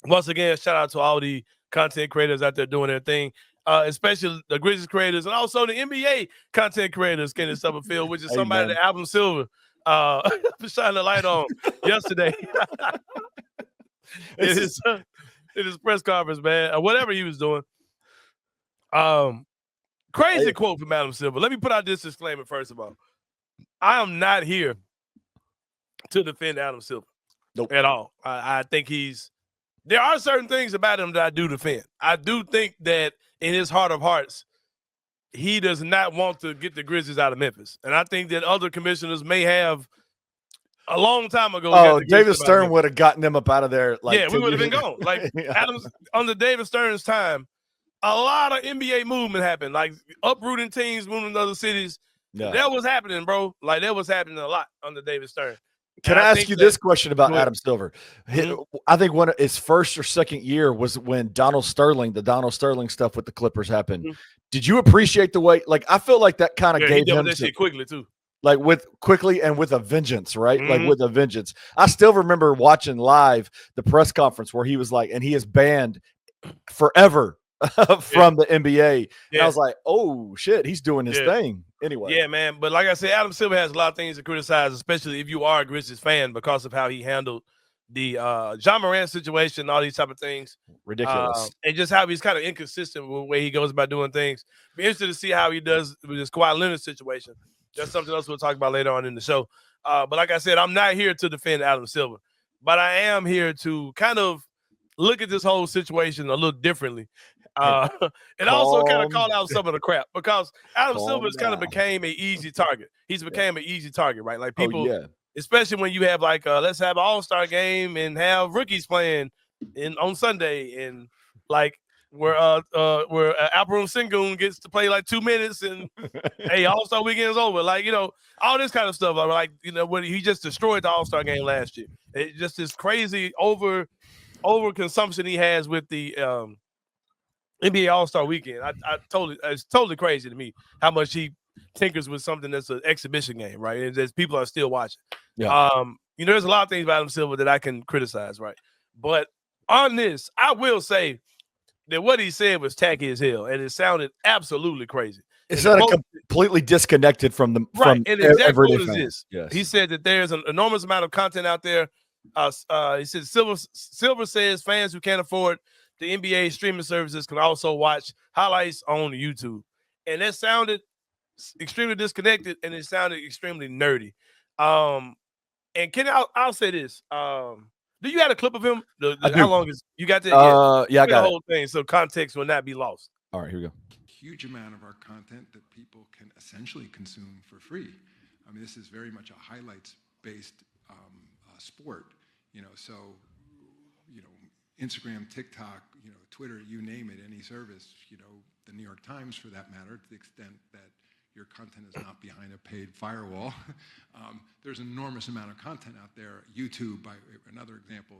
once again, shout out to all the content creators out there doing their thing, especially the Grizzlies creators and also the NBA content creators getting stuff fulfilled, which is Hey, somebody man. that Adam Silver shining the light on yesterday in his press conference, man, or whatever he was doing. Crazy quote from Adam Silver. Let me put out this disclaimer first of all. I am not here to defend Adam Silver at all. I think there are certain things about him that I do defend. I do think that in his heart of hearts, he does not want to get the Grizzlies out of Memphis. And I think that other commissioners may have a long time ago. Oh, David Stern would have gotten them up out of there. Like, we would have been gone. Like Adams under David Stern's time, a lot of NBA movement happened, like uprooting teams, moving to other cities. Yeah. That was happening, bro. Like that was happening a lot under David Stern. Can I ask you this question about Adam Silver? I think one of his first or second year was when the Donald Sterling stuff with the Clippers happened. Did you appreciate the way? Like, I feel like that kind of gave him that shit quickly too. Like quickly and with a vengeance, right? Like with a vengeance. I still remember watching live the press conference where he was like, and he is banned forever from the NBA. And I was like, oh shit, he's doing his thing. Anyway. Yeah, man. But like I said, Adam Silver has a lot of things to criticize, especially if you are a Grizzlies fan, because of how he handled the John Morant situation, all these type of things. Ridiculous. And just how he's kind of inconsistent with the way he goes about doing things. Be interested to see how he does with this Kawhi Leonard situation. That's something else we'll talk about later on in the show. But like I said, I'm not here to defend Adam Silver, but I am here to kind of look at this whole situation a little differently. And also kind of call out some of the crap, because Adam Silver has kind of became an easy target. He's became an easy target, right? Like people, especially when you have like, let's have an all-star game and have rookies playing on Sunday, and like where Alperum Sengun gets to play like 2 minutes, and hey, all-star weekend is over. Like, all this kind of stuff. Like, when he just destroyed the all-star game last year. It's just this crazy over consumption he has with the NBA All-Star Weekend. It's totally crazy to me how much he tinkers with something that's an exhibition game, right? And there's people are still watching. Yeah. There's a lot of things about Adam Silver that I can criticize, right? But on this, I will say that what he said was tacky as hell, and it sounded absolutely crazy. It sounded completely disconnected from the right. And exactly what is this? Yes. He said that there's an enormous amount of content out there. He said Silver says fans who can't afford the NBA streaming services can also watch highlights on YouTube. And that sounded extremely disconnected, and it sounded extremely nerdy. And Kenny, I'll say this. Do you have a clip of him? How long is you got that? Yeah, I got the whole thing, so context will not be lost. All right, here we go. Huge amount of our content that people can essentially consume for free. I mean, this is very much a highlights-based sport. So Instagram, TikTok, Twitter, you name it, any service, the New York Times for that matter, to the extent that your content is not behind a paid firewall. There's an enormous amount of content out there. YouTube, by another example,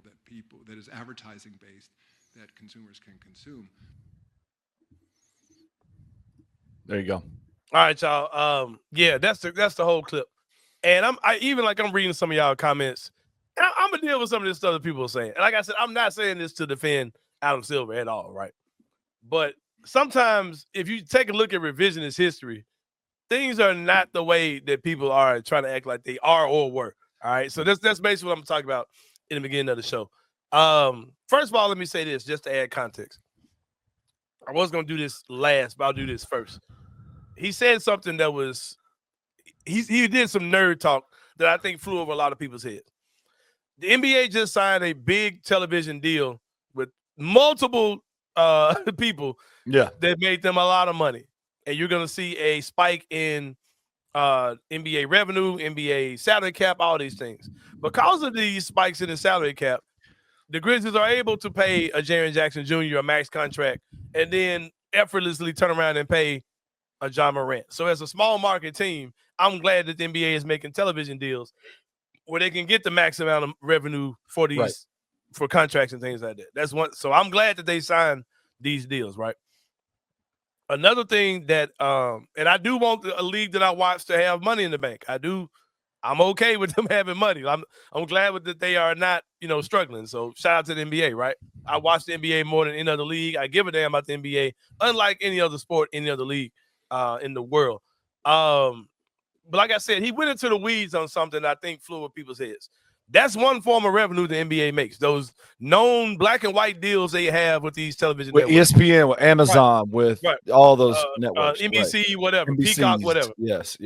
that is advertising based, that consumers can consume. There you go. All right, y'all. Yeah, that's the whole clip. And I'm reading some of y'all comments. And I'm gonna deal with some of this stuff that people are saying. And like I said, I'm not saying this to defend Adam Silver at all, right? But sometimes if you take a look at revisionist history, things are not the way that people are trying to act like they are or were. All right. So that's basically what I'm talking about in the beginning of the show. First of all, let me say this just to add context. I was gonna do this last, but I'll do this first. He said something that was he did some nerd talk that I think flew over a lot of people's heads. The NBA just signed a big television deal with multiple people that made them a lot of money. And you're going to see a spike in NBA revenue, NBA salary cap, all these things. Because of these spikes in the salary cap, the Grizzlies are able to pay a Jaren Jackson Jr. a max contract and then effortlessly turn around and pay a John Morant. So as a small market team, I'm glad that the NBA is making television deals where they can get the max amount of revenue for these for contracts and things like that. That's one. So I'm glad that they signed these deals, right? Another thing that and I do want a league that I watch to have money in the bank. I do I'm okay with them having money. I'm glad that they are not, struggling. So shout out to the NBA, right? I watch the NBA more than any other league. I give a damn about the NBA, unlike any other sport, any other league in the world. But like I said, he went into the weeds on something that I think flew with people's heads. That's one form of revenue the NBA makes. Those known black and white deals they have with these television with networks. ESPN, with Amazon, with all those networks, NBC, whatever, NBCs, Peacock, whatever. Yes.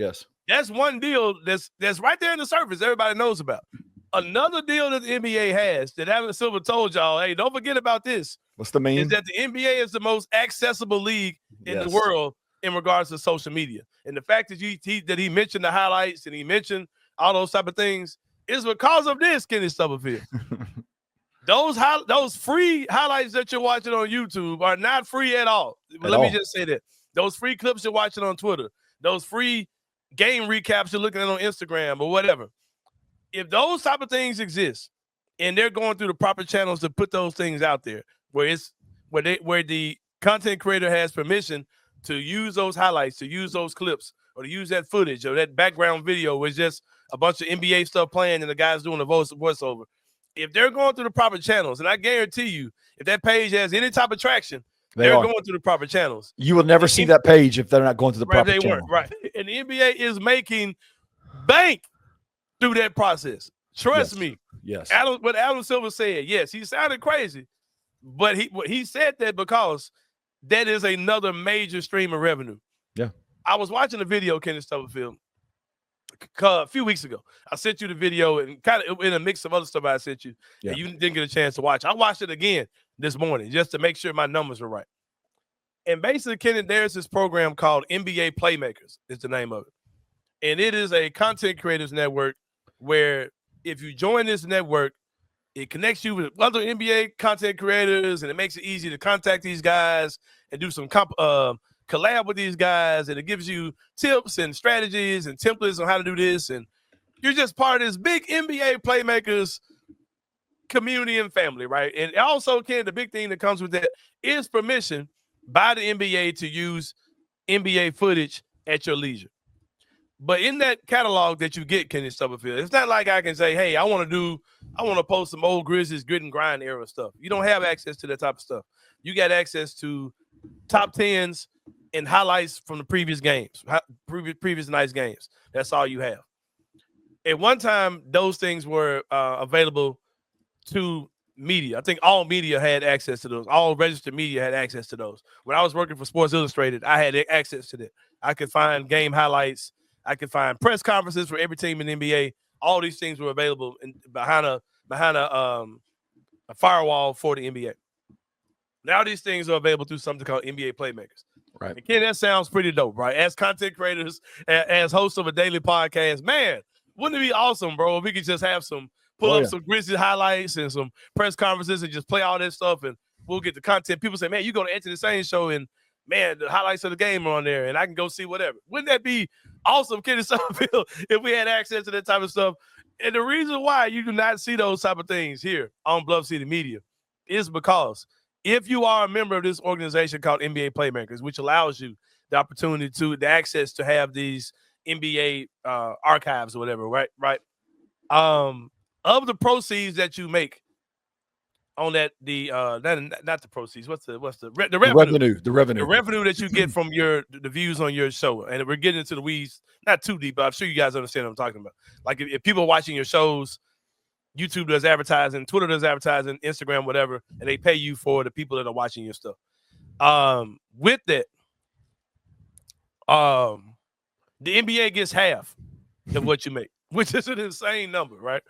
That's one deal that's right there in the surface. Everybody knows about. Another deal that the NBA has that Adam Silver told y'all, hey, don't forget about this. What's the meme? Is that the NBA is the most accessible league in the world in regards to social media. And the fact that he mentioned the highlights and he mentioned all those type of things is because of this, Kenny Stubblefield. Those free highlights that you're watching on YouTube are not free at all. Let me just say that. Those free clips you're watching on Twitter, those free game recaps you're looking at on Instagram or whatever. If those type of things exist and they're going through the proper channels to put those things out there, where the content creator has permission to use those highlights, to use those clips, or to use that footage or that background video where it's just a bunch of NBA stuff playing and the guys doing the voiceover. If they're going through the proper channels, and I guarantee you, if that page has any type of traction, they're going through the proper channels. You will never see that page if they're not going through the proper channel. They weren't, right. And the NBA is making bank through that process. Trust me. Yes. What Adam Silver said, yes, he sounded crazy, but he said that because that is another major stream of revenue. Yeah. I was watching a video, Kenny Stubblefield, a few weeks ago. I sent you the video and kind of in a mix of other stuff I sent you. Yeah. And you didn't get a chance to watch. I watched it again this morning just to make sure my numbers were right. And basically, Kenny, there's this program called NBA Playmakers, is the name of it. And it is a content creators network where if you join this network, it connects you with other NBA content creators, and it makes it easy to contact these guys and do some collab with these guys, and it gives you tips and strategies and templates on how to do this, and you're just part of this big NBA Playmakers community and family, right? And also, Ken, the big thing that comes with that is permission by the NBA to use NBA footage at your leisure. But in that catalog that you get, Kenny Stubblefield, it's not like I can say, hey, I want to post some old Grizzlies grit and grind era stuff. You don't have access to that type of stuff. You got access to top 10s and highlights from the previous games, previous night's games. That's all you have. At one time, those things were available to media. I think all media had access to those. All registered media had access to those. When I was working for Sports Illustrated, I had access to that. I could find game highlights. I could find press conferences for every team in the NBA. All these things were available behind a firewall for the NBA. Now these things are available through something called NBA Playmakers. Right. And Ken, that sounds pretty dope, right? As content creators, as hosts of a daily podcast, man, wouldn't it be awesome, bro, if we could just have some some Grizzlies highlights and some press conferences and just play all that stuff, and we'll get the content. People say, man, you go to Enter the Sain show and, man, the highlights of the game are on there, and I can go see whatever. Wouldn't that be awesome, Kenny Stubblefield, if we had access to that type of stuff? And the reason why you do not see those type of things here on Bluff City Media is because if you are a member of this organization called NBA Playmakers, which allows you the opportunity the access to have these NBA archives or whatever, right? Of the proceeds that you make on that, not the proceeds, what's the revenue? The revenue that you get from the views on your show. And we're getting into the weeds, not too deep, but I'm sure you guys understand what I'm talking about. Like if people are watching your shows, YouTube does advertising, Twitter does advertising, Instagram, whatever, and they pay you for the people that are watching your stuff. With that, the NBA gets half of what you make, which is an insane number, right?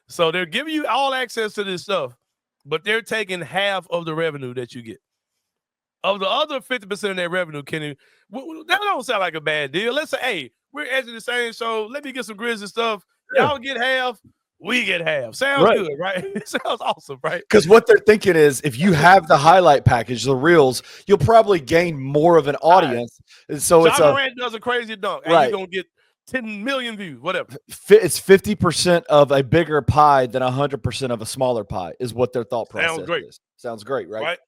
So they're giving you all access to this stuff, but they're taking half of the revenue that you get. Of the other 50% of their revenue, Kenny, that don't sound like a bad deal. Let's say, hey, we're Enter the Sain show. Let me get some Grizzly stuff. Y'all get half. We get half. Sounds good, right? It sounds awesome, right? Because what they're thinking is if you have the highlight package, the reels, you'll probably gain more of an audience. And so John Morant does a crazy dunk. And you're going to get 10 million views, whatever. It's 50% of a bigger pie than 100% of a smaller pie is what their thought process is. Sounds great, right?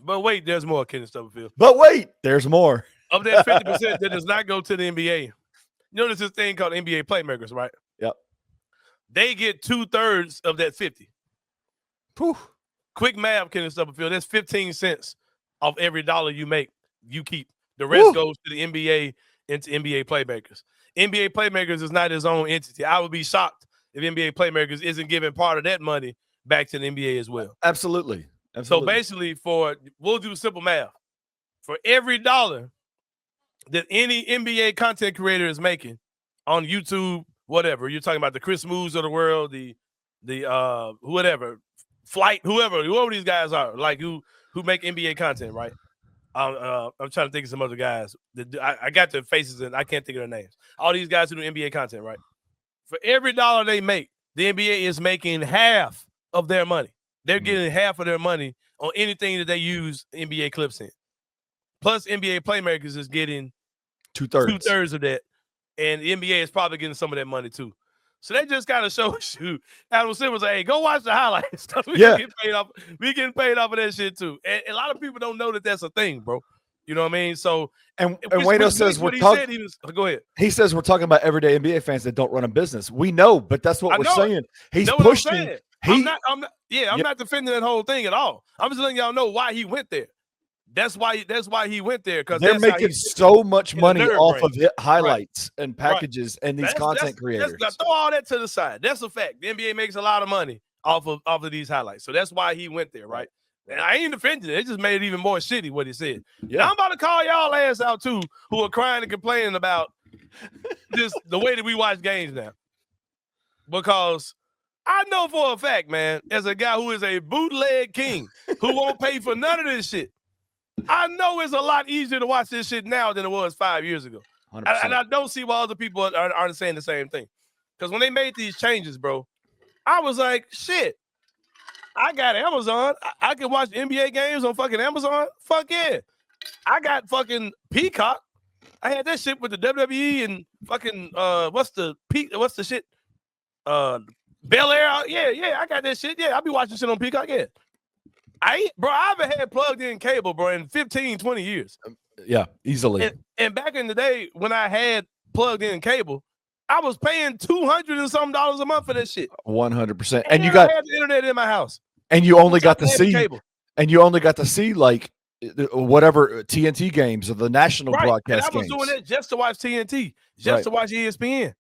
But wait, there's more, Kenny Stubblefield. But wait, there's more. Of that 50% that does not go to the NBA. You know, there's this thing called NBA Playmakers, right? they get 2/3 of that 50. Whew. Quick math, Kenny Stubblefield. That's 15 cents of every dollar you make, you keep. The rest goes to the NBA and to NBA playmakers. NBA playmakers is not his own entity. I would be shocked if NBA playmakers isn't giving part of that money back to the NBA as well. Absolutely. So basically, we'll do simple math. For every dollar that any NBA content creator is making on YouTube, whatever, you're talking about the Chris Moos of the world, the whatever, Flight, whoever these guys are, like who make NBA content, right? I'm trying to think of some other guys. I got their faces and I can't think of their names. All these guys who do NBA content, right? For every dollar they make, the NBA is making half of their money. They're getting half of their money on anything that they use NBA clips in. Plus, NBA playmakers is getting 2/3 of that, and the NBA is probably getting some of that money too. So they just kind of shows you. Adam Silver was like, "Hey, go watch the highlights. We getting paid off. We getting paid off of that shit too." And a lot of people don't know that that's a thing, bro. You know what I mean? So, and Wayno says we're talking. Go ahead. He says we're talking about everyday NBA fans that don't run a business. We know, but that's what we're saying. He's pushing. I'm not defending that whole thing at all. I'm just letting y'all know why he went there. That's why he went there, because they're making so much money off of highlights and packages and these content creators. Throw all that to the side. That's a fact. The NBA makes a lot of money off of these highlights. So that's why he went there, right? And I ain't defending it. It just made it even more shitty what he said. Yeah. Now I'm about to call y'all ass out too, who are crying and complaining about just the way that we watch games now. Because I know for a fact, man, as a guy who is a bootleg king who won't pay for none of this shit, I know it's a lot easier to watch this shit now than it was 5 years ago. And I don't see why other people aren't saying the same thing. Because when they made these changes, bro, I was like, shit, I got Amazon. I can watch NBA games on fucking Amazon. Fuck yeah. I got fucking Peacock. I had that shit with the WWE and fucking, what's the shit? Bel Air. Yeah, I got that shit. Yeah, I'll be watching shit on Peacock, yeah. I haven't had plugged in cable, bro, in 15, 20 years. Yeah, easily. And back in the day when I had plugged in cable, I was paying $200 and something a month for that shit. 100%. And you got I had the internet in my house. And you only got to see cable. And you only got to see like whatever TNT games or the national broadcast games. And I was doing that just to watch TNT, just to watch ESPN.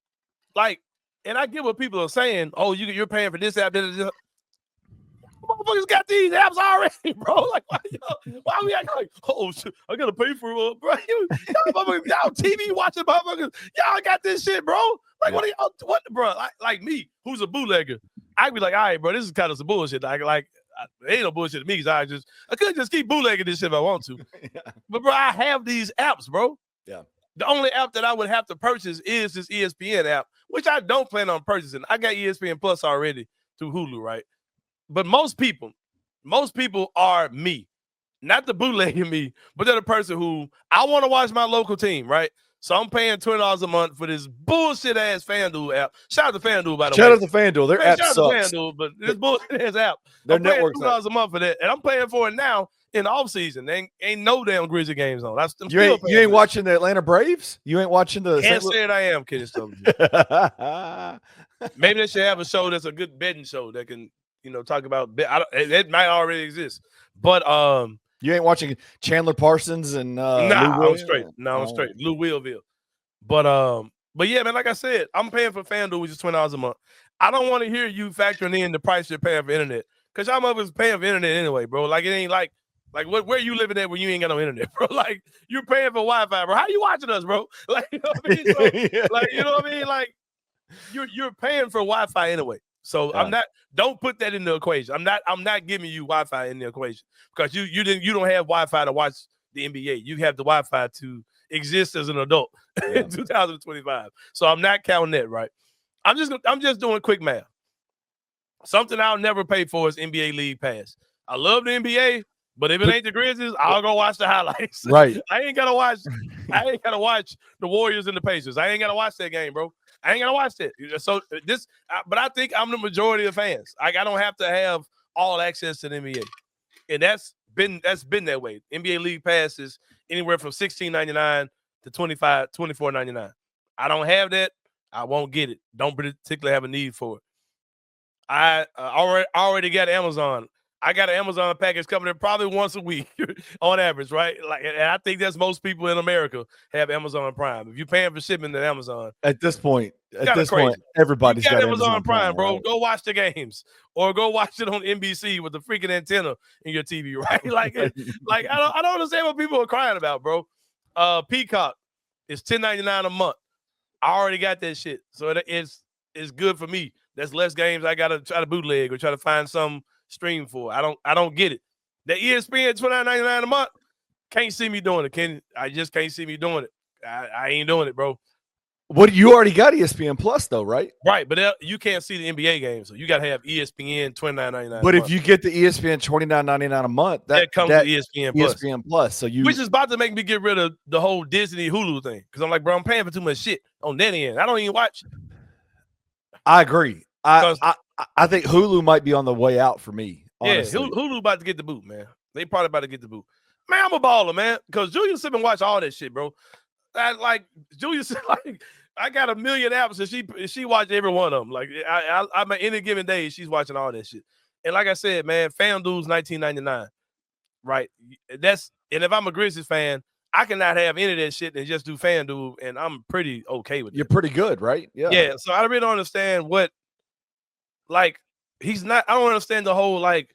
Like, and I get what people are saying. Oh, you're paying for this app. Motherfuckers got these apps already, bro. Like, why we acting like, oh shit, I gotta pay for it, bro? Y'all TV watching motherfuckers, y'all got this shit, bro. Like, what are y'all? What, bro? Like me, who's a bootlegger? I'd be like, all right, bro, this is kind of some bullshit. Like, ain't no bullshit to me because I could just keep bootlegging this shit if I want to. But bro, I have these apps, bro. Yeah. The only app that I would have to purchase is this ESPN app, which I don't plan on purchasing. I got ESPN Plus already through Hulu, right? But most people are me, not the bootlegging me, but they're the person who I want to watch my local team, right? So I'm paying $20 a month for this bullshit ass FanDuel app. Shout out to FanDuel, by the way. Shout out to FanDuel. Their app sucks. Shout out to FanDuel, but this bullshit ass app. Their I'm paying network's $2 a month for that, and I'm paying for it now in the off season. Ain't no damn Grizzly games on. You ain't watching the Atlanta Braves? You ain't watching the? Can't say it. I am kidding. Maybe they should have a show that's a good betting show that can, talk about. It might already exist, but you ain't watching Chandler Parsons and I'm straight. I'm straight. Lou Willville, but yeah, man. Like I said, I'm paying for FanDuel, which is $20 a month. I don't want to hear you factoring in the price you're paying for internet, because y'all motherfuckers paying for internet anyway, bro. Like, it ain't like where you living at when you ain't got no internet, bro? Like, you're paying for Wi-Fi, bro. How you watching us, bro? Like, you know what I mean? So, like, you know what I mean? Like, you're paying for Wi-Fi anyway. So don't put that in the equation. I'm not giving you Wi-Fi in the equation, because you don't have Wi-Fi to watch the NBA. You have the Wi-Fi to exist as an adult in 2025. So I'm not counting that, right? I'm just doing quick math. Something I'll never pay for is NBA League Pass. I love the NBA, but if it ain't the Grizzlies, I'll go watch the highlights. Right. I ain't gotta watch the Warriors and the Pacers. I ain't gotta watch that game, bro. I ain't gonna watch that. So but I think I'm the majority of fans. I don't have to have all access to the NBA, and that's been that way. NBA League Pass is anywhere from $16.99 to $24.99. I don't have that. I won't get it. Don't particularly have a need for it. I already got Amazon. I got an Amazon package coming in probably once a week on average, right? Like, and I think that's most people in America have Amazon Prime. If you're paying for shipping to Amazon, at this point, crazy. everybody's you got got Amazon Prime, bro. right? Go watch the games, or go watch it on NBC with the freaking antenna in your TV, right? Like, I don't understand what people are crying about, bro. Peacock is $10.99 a month. I already got that shit, so it's good for me. That's less games I gotta try to bootleg or try to find some stream for. I don't get it. The ESPN $29.99 a month, can't see me doing it. I just can't see me doing it. I ain't doing it, bro. What, you already got ESPN Plus though, right? Right, but you can't see the NBA games, so you got to have ESPN $29.99. But if you get the ESPN $29.99 a month, that comes with ESPN Plus. ESPN Plus, so which is about to make me get rid of the whole Disney Hulu thing, because I'm like, bro, I'm paying for too much shit on that end. I don't even watch. I agree. I think Hulu might be on the way out for me. Honestly. Yeah, Hulu about to get the boot, man. They probably about to get the boot. Man, I'm a baller, man, because Julia sit and watch all that shit, bro. Julia said, like, I got a million apps, and she watched every one of them. Like, I'm at any given day, she's watching all that shit. And like I said, man, FanDuel's $19.99, right? And if I'm a Grizzlies fan, I cannot have any of that shit and just do FanDuel, and I'm pretty okay with it. You're pretty good, right? Yeah. Yeah. So I really don't understand I don't understand the whole, like,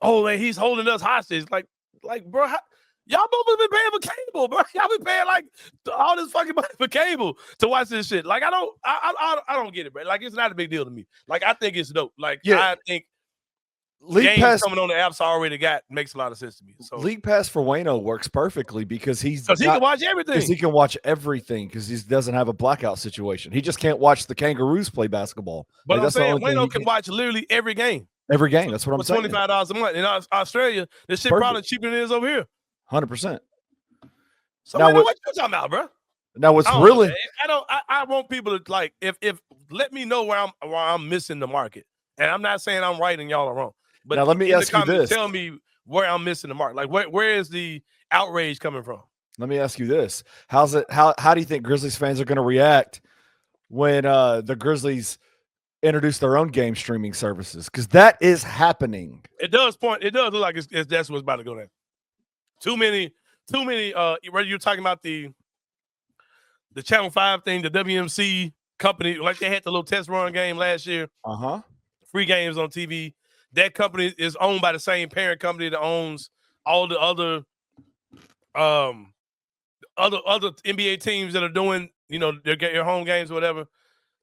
oh, man, he's holding us hostage. Like, bro, y'all both been paying for cable, bro. Y'all been paying like all this fucking money for cable to watch this shit. Like, I don't get it, bro. Like, it's not a big deal to me. Like, I think it's dope. Like, yeah. I think League games Pass coming on the apps I already got makes a lot of sense to me. So League Pass for Wayno works perfectly because he can watch everything. Because he can watch everything because he doesn't have a blackout situation. He just can't watch the Kangaroos play basketball. But I'm saying Wayno can watch literally every game. Every game. That's what I'm saying. $25 a month in Australia. This shit probably cheaper than it is over here. 100%. So now, what you talking about, bro? Now what's really I want people to, like, if let me know where I'm missing the market. And I'm not saying I'm right and y'all are wrong. But now let me ask you this. Tell me where I'm missing the mark. Like, where is the outrage coming from? Let me ask you this. How do you think Grizzlies fans are going to react when the Grizzlies introduce their own game streaming services? Because that is happening. It does look like that's what's about to go down. Too many whether you're talking about the Channel 5 thing, the WMC company, like they had the little test run game last year. Free games on TV. That company is owned by the same parent company that owns all the other NBA teams that are doing, their home games or whatever.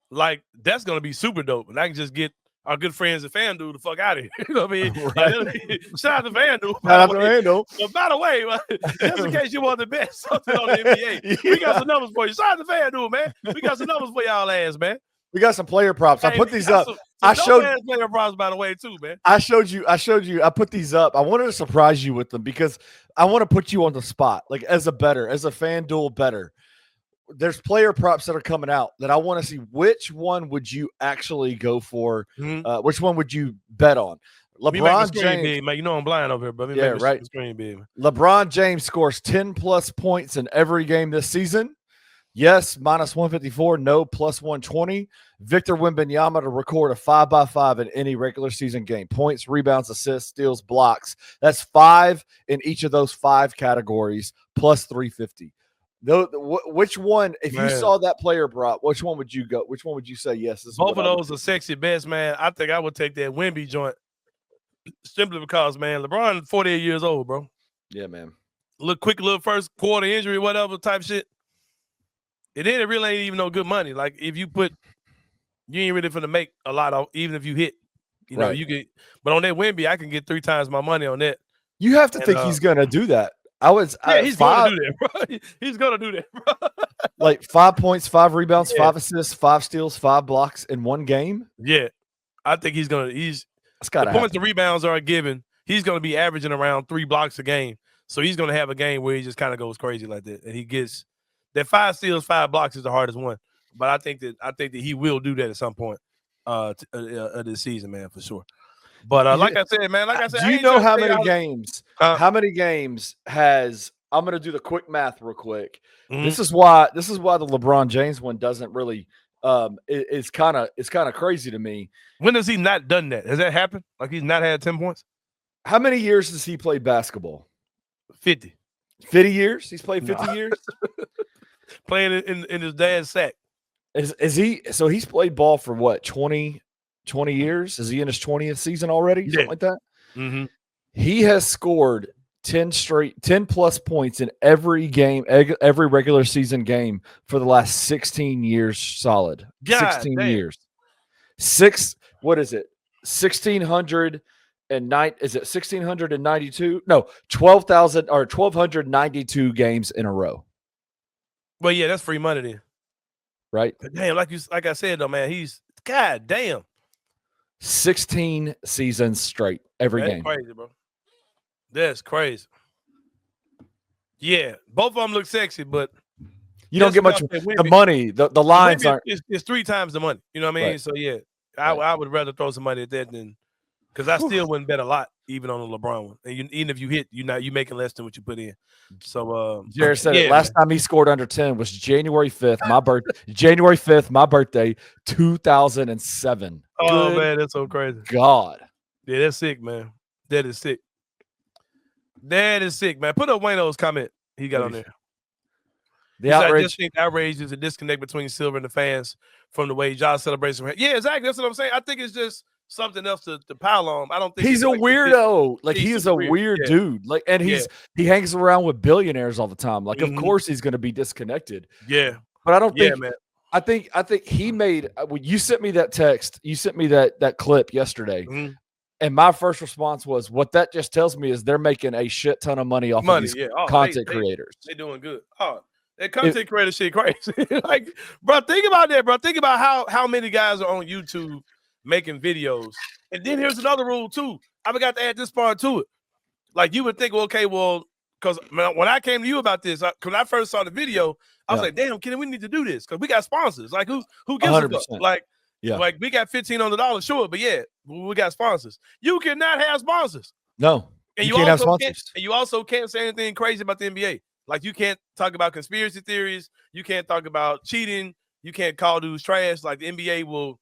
Like, that's gonna be super dope. And I can just get our good friends at FanDuel the fuck out of here. You know what I mean? Right. Shout out to FanDuel. But by the way, just in case you want to bet something on the NBA, we got some numbers for you. Shout out to FanDuel, man. We got some numbers for y'all ass, man. We got some player props. I put these up. I showed player props, by the way, too, man. I showed you. I put these up. I wanted to surprise you with them because I want to put you on the spot, like as a FanDuel bettor. There's player props that are coming out that I want to see. Which one would you actually go for? Mm-hmm. Which one would you bet on? LeBron James, big, man. I'm blind over here, but yeah, right. Screen big. LeBron James scores 10+ points in every game this season. Yes, -154. No, +120. Victor Wembanyama to record a 5x5 in any regular season game. Points, rebounds, assists, steals, blocks. That's 5 in each of those 5 categories, +350. Which one, if you saw that player prop, which one would you go? Which one would you say yes? Both of those are sexy bets, man. I think I would take that Wemby joint simply because, man, LeBron 48 years old, bro. Yeah, man. Little first quarter injury, whatever type shit. And then it really ain't even no good money. Like, if you ain't really finna make a lot of, even if you hit, right. You get. But on that Wemby, I can get 3 times my money on that. You have to think he's gonna do that. He's gonna do that, bro. He's gonna do that, bro. Like 5 points, 5 rebounds, 5 assists, 5 steals, 5 blocks in one game. Yeah, I think he's gonna. The points and rebounds are a given. He's gonna be averaging around 3 blocks a game. So he's gonna have a game where he just kind of goes crazy like that, and he gets that 5 steals, 5 blocks is the hardest one. But I think that he will do that at some point this season, man, for sure. But like I said, man, do you know how many games? How many games has? I'm going to do the quick math real quick. Mm-hmm. This is why the LeBron James one doesn't really It's kind of crazy to me. When has he not done that? Has that happened? Like he's not had 10 points? How many years has he played basketball? 50. 50 years? He's played 50 years? Playing in his dad's sack. Is he? So he's played ball for what, 20 years? Is he in his 20th season already? Something like that? Mm-hmm. He has scored 10 plus points in every game, every regular season game for the last 16 years solid. God 16 damn. years. What is it? 1,609. Is it 1,692? No, 12,000 or 1,292 games in a row. Well, yeah, that's free money then. Right? But damn, like I said though, man, he's God damn. 16 seasons straight every game. That's crazy, bro. That's crazy. Yeah, both of them look sexy, but you don't get much the money. The lines aren't. It's 3 times the money. You know what I mean? Right. So yeah, I would rather throw some money at that than because I still wouldn't bet a lot even on the LeBron one. And even if you hit, you making less than what you put in. So Jared said it last time he scored under 10 was January 5th, January 5th, my birthday, 2007. Oh man, that's so crazy. God. Yeah, that's sick, man. That is sick. That is sick, man. Put up Wayno's comment he got on there. The outrage. I just think outrage is a disconnect between Silver and the fans from the way y'all celebration. Yeah, exactly. That's what I'm saying. I think it's just something else to pile on. I don't think he's a weirdo. Like he is a weird dude. Like, and he hangs around with billionaires all the time. Like, of course he's going to be disconnected. Yeah, but I don't think. Man. I think he made. When you sent me that text, you sent me that clip yesterday, and my first response was, "What that just tells me is they're making a shit ton of money off of these content creators. They're doing good. Oh, that content creator shit crazy. Like, bro, think about that, bro. Think about how many guys are on YouTube making videos. And then here's another rule too. I forgot to add this part to it. Like you would think, well, okay, well, because when I came to you about this, because I first saw the video, I was like, damn, Kenny, we need to do this because we got sponsors. Like who gives 100%. A fuck? Like we got $1,500, sure, but yeah, we got sponsors. You cannot have sponsors. No, and you can't have sponsors. And you also can't say anything crazy about the NBA. Like you can't talk about conspiracy theories. You can't talk about cheating. You can't call dudes trash. Like the NBA will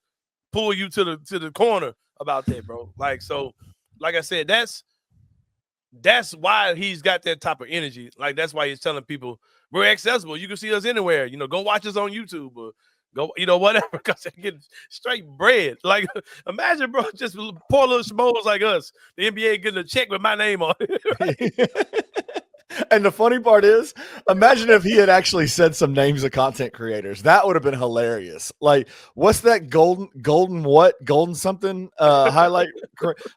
pull you to the corner about that, bro. Like, so, like I said, that's why he's got that type of energy. Like, that's why he's telling people we're accessible. You can see us anywhere. You know, go watch us on YouTube or go, whatever, because they get straight bread. Like, imagine, bro, just poor little schmoes like us. The NBA getting a check with my name on it. And the funny part is, imagine if he had actually said some names of content creators. That would have been hilarious. Like, what's that golden something highlight?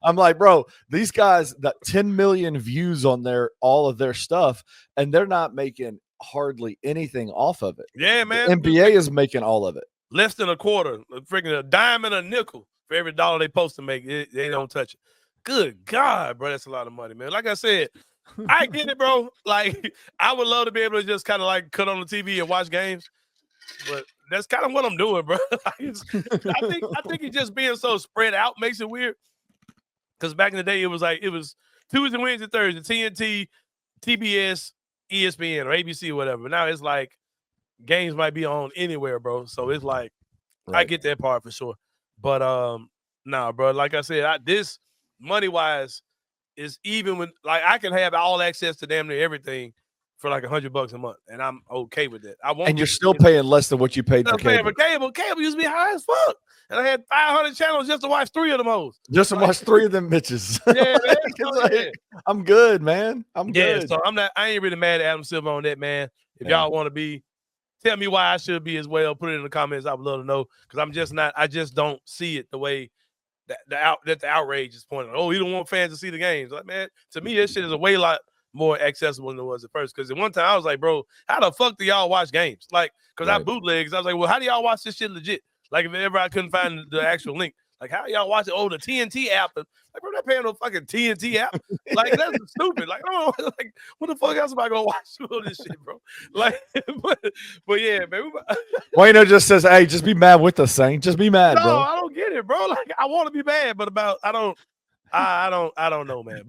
I'm like, bro, these guys got 10 million views on all of their stuff, and they're not making hardly anything off of it. Yeah, man. The NBA is making all of it. Less than a quarter, freaking a dime and a nickel for every dollar they post to make. They don't touch it. Good God, bro, that's a lot of money, man. Like I said, I get it, bro. Like, I would love to be able to just kind of like cut on the TV and watch games, but that's kind of what I'm doing, bro. I think it's just being so spread out makes it weird. Because back in the day, it was Tuesday, Wednesday, Thursday, TNT, TBS, ESPN, or ABC, or whatever. But now it's like games might be on anywhere, bro. So it's like I get that part for sure. But nah, bro. Like I said, this money wise. Is even when like I can have all access to damn near everything for like $100 a month, and I'm okay with that. And you're still paying less than what you paid for cable. Cable used to be high as fuck, and I had 500 channels just to watch 3 of them hoes. Just to watch 3 of them bitches. Yeah, man. I'm good, man. I'm good. So I ain't really mad at Adam Silver on that, man. If y'all want to be, tell me why I should be as well. Put it in the comments. I would love to know because I'm just not. I just don't see it the way. That the outrage is pointing. Oh, you don't want fans to see the games. Like, man, to me, this shit is a way lot more accessible than it was at first. Because at one time, I was like, bro, how the fuck do y'all watch games? Like, because I bootlegs. I was like, well, how do y'all watch this shit legit? Like, if ever I couldn't find the actual link. Like, how y'all watch it? Oh, the TNT app. Like, bro, not paying no fucking TNT app. Like, that's stupid. Like, oh, like, what the fuck else am I gonna watch all this shit, bro? Like, but yeah, man. Wayno just says, "Hey, just be mad with us, Sain. Just be mad, bro." No, I don't get it, bro. Like, I want to be mad, but I don't know, man.